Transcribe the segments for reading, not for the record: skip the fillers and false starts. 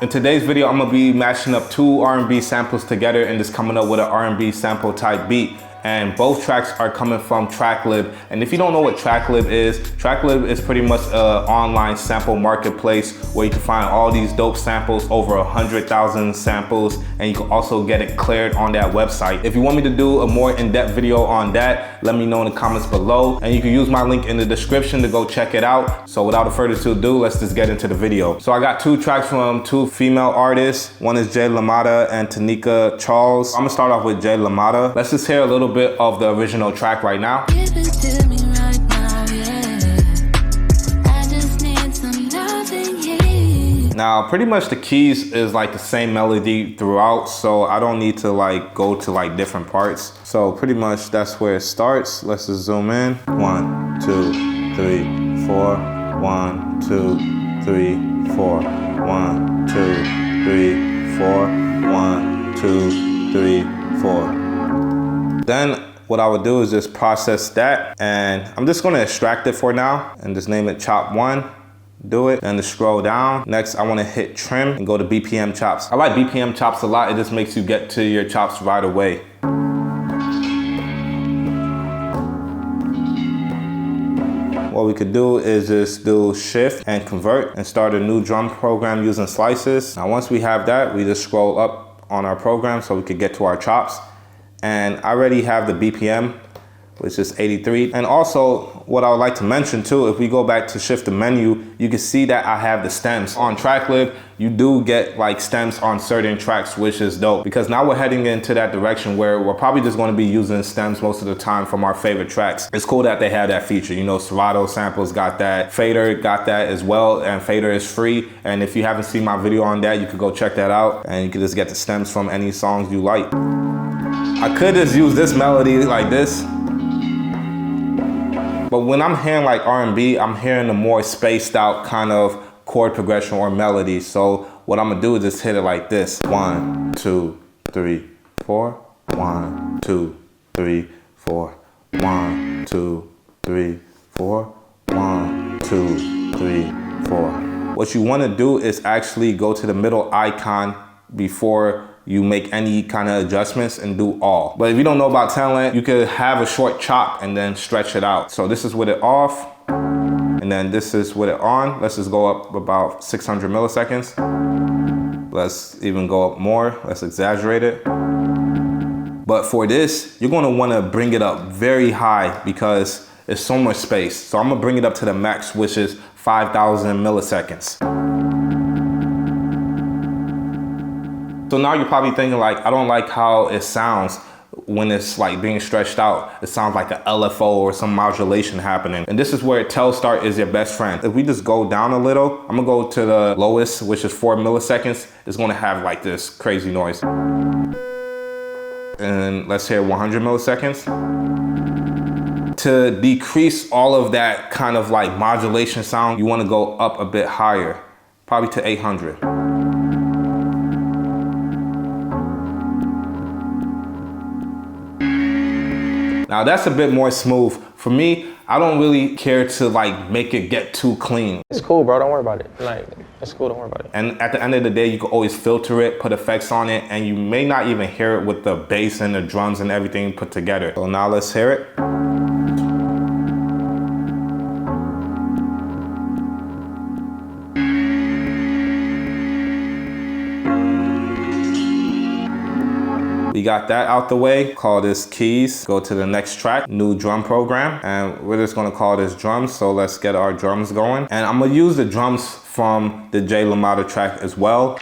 In today's video, I'm gonna be mashing up two R&B samples together and just coming up with an R&B sample type beat. And both tracks are coming from TrackLib. And if you don't know what TrackLib is pretty much an online sample marketplace where you can find all these dope samples, over 100,000 samples, and you can also get it cleared on that website. If you want me to do a more in-depth video on that, let me know in the comments below. And you can use my link in the description to go check it out. So without further ado, let's just get into the video. So I got two tracks from two female artists. One is Jay LaMotta and Tanika Charles. I'm gonna start off with Jay LaMotta. Let's just hear a little bit of the original track right now. Now, pretty much the keys is like the same melody throughout, so I don't need to like go to like different parts. So pretty much that's where it starts. Let's just zoom in. 1, 2, 3, 4. 1, 2, 3, 4. 1, 2, 3, 4. 1, 2, 3, 4. Then what I would do is just process that, and I'm just gonna extract it for now and just name it chop 1. Do it, and to scroll down. Next, I wanna hit trim and go to BPM chops. I like BPM chops a lot. It just makes you get to your chops right away. What we could do is just do shift and convert and start a new drum program using slices. Now, once we have that, we just scroll up on our program so we could get to our chops. And I already have the BPM, which is 83. And also, what I would like to mention too, if we go back to shift the menu, you can see that I have the stems. On TrackLib, you do get like stems on certain tracks, which is dope, because now we're heading into that direction where we're probably just gonna be using stems most of the time from our favorite tracks. It's cool that they have that feature. You know, Serato Samples got that, Fader got that as well, and Fader is free. And if you haven't seen my video on that, you could go check that out, and you can just get the stems from any songs you like. I could just use this melody like this, but when I'm hearing like R&B, I'm hearing a more spaced out kind of chord progression or melody. So what I'm gonna do is just hit it like this. 1, 2, 3, 4. 1, 2, 3, 4. 1, 2, 3, 4. 1, 2, 3, 4. What you wanna do is actually go to the middle icon before you make any kind of adjustments and do all. But if you don't know about talent, you could have a short chop and then stretch it out. So this is with it off, and then this is with it on. Let's just go up about 600 milliseconds. Let's even go up more, let's exaggerate it. But for this, you're gonna wanna bring it up very high because it's so much space. So I'm gonna bring it up to the max, which is 5,000 milliseconds. So now you're probably thinking like, I don't like how it sounds when it's like being stretched out. It sounds like an LFO or some modulation happening. And this is where tell start is your best friend. If we just go down a little, I'm gonna go to the lowest, which is 4 milliseconds. It's gonna have like this crazy noise. And let's hear 100 milliseconds. To decrease all of that kind of like modulation sound, you wanna go up a bit higher, probably to 800. Now that's a bit more smooth. For me, I don't really care to like make it get too clean. It's cool, bro, don't worry about it. Like, it's cool, don't worry about it. And at the end of the day, you can always filter it, put effects on it, and you may not even hear it with the bass and the drums and everything put together. So now let's hear it. We got that out the way. Call this keys. Go to the next track, new drum program. And we're just gonna call this drums. So let's get our drums going. And I'm gonna use the drums from the Jay LaMotta track as well.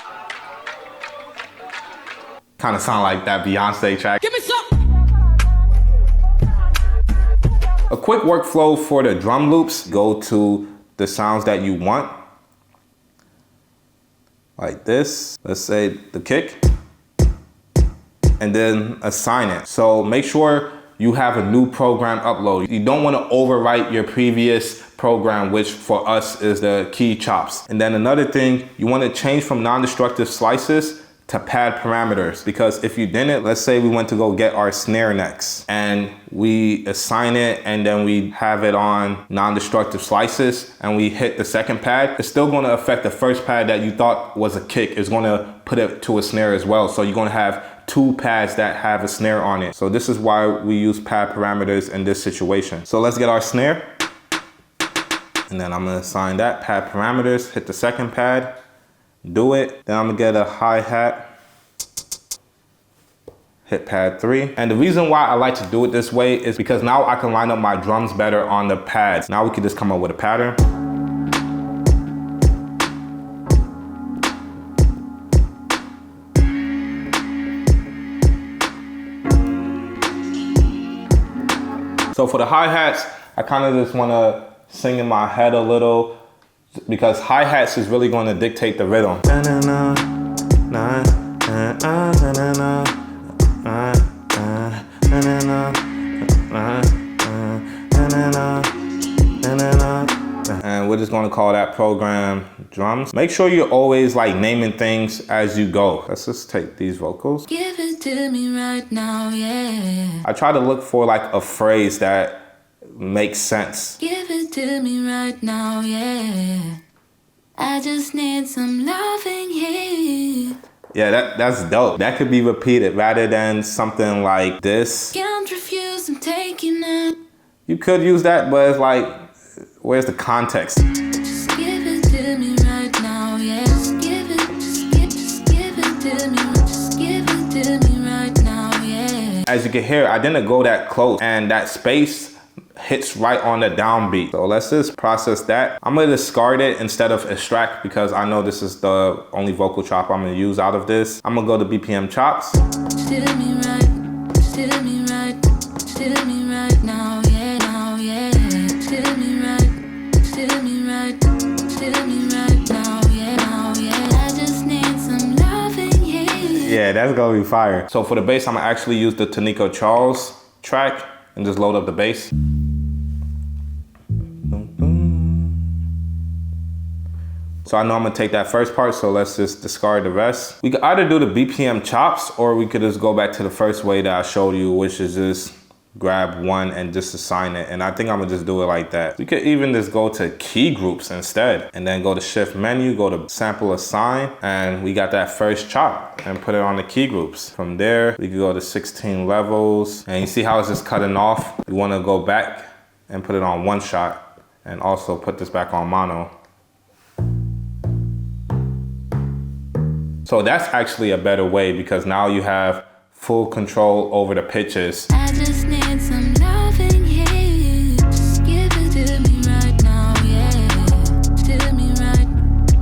Kind of sound like that Beyonce track. Give me some. A quick workflow for the drum loops. Go to the sounds that you want. Like this. Let's say the kick. And then assign it. So make sure you have a new program upload. You don't want to overwrite your previous program, which for us is the key chops. And then another thing, you want to change from non-destructive slices to pad parameters, because if you didn't, let's say we went to go get our snare next and we assign it and then we have it on non-destructive slices and we hit the second pad, it's still going to affect the first pad that you thought was a kick. It's going to put it to a snare as well. So you're going to have two pads that have a snare on it. So this is why we use pad parameters in this situation. So let's get our snare. And then I'm gonna assign that pad parameters, hit the second pad, do it. Then I'm gonna get a hi-hat, hit pad 3. And the reason why I like to do it this way is because now I can line up my drums better on the pads. Now we can just come up with a pattern. So for the hi-hats, I kind of just wanna sing in my head a little, because hi-hats is really going to dictate the rhythm. And we're just going to call that program drums. Make sure you're always like naming things as you go. Let's just take these vocals. Give it to me right now, yeah. I try to look for like a phrase that makes sense. Give it to me right now, yeah. I just need some loving here. Yeah, that's dope. That could be repeated rather than something like this. Can't refuse, I'm taking it. You could use that, but it's like, where's the context? Just give it to me right now, yeah. Just give it, just give it to me. Just give it to me right now, yeah. As you can hear, I didn't go that close, and that space hits right on the downbeat. So let's just process that. I'm gonna discard it instead of extract because I know this is the only vocal chop I'm gonna use out of this. I'm gonna go to BPM chops. To me right, to me right, to me right now, yeah, now, yeah. To me right, to me right, to me right now, yeah, now, yeah. I just need some loving here. Yeah, that's gonna be fire. So for the bass, I'm gonna actually use the Tanico Charles track and just load up the bass. So I know I'm gonna take that first part, so let's just discard the rest. We could either do the BPM chops or we could just go back to the first way that I showed you, which is just grab one and just assign it. And I think I'm gonna just do it like that. We could even just go to key groups instead and then go to shift menu, go to sample assign, and we got that first chop and put it on the key groups. From there, we could go to 16 levels and you see how it's just cutting off. We wanna go back and put it on one shot and also put this back on mono. So that's actually a better way because now you have full control over the pitches. I just need some loving here. Just give it to me right now, yeah. To me right,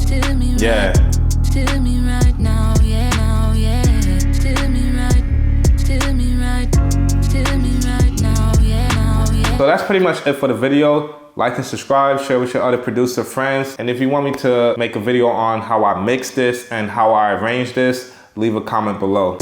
to me right. Yeah. To me right now, yeah, now, yeah. To me right, to me right, to me right now, yeah, now, yeah. So that's pretty much it for the video. Like and subscribe, share with your other producer friends. And if you want me to make a video on how I mix this and how I arrange this, leave a comment below.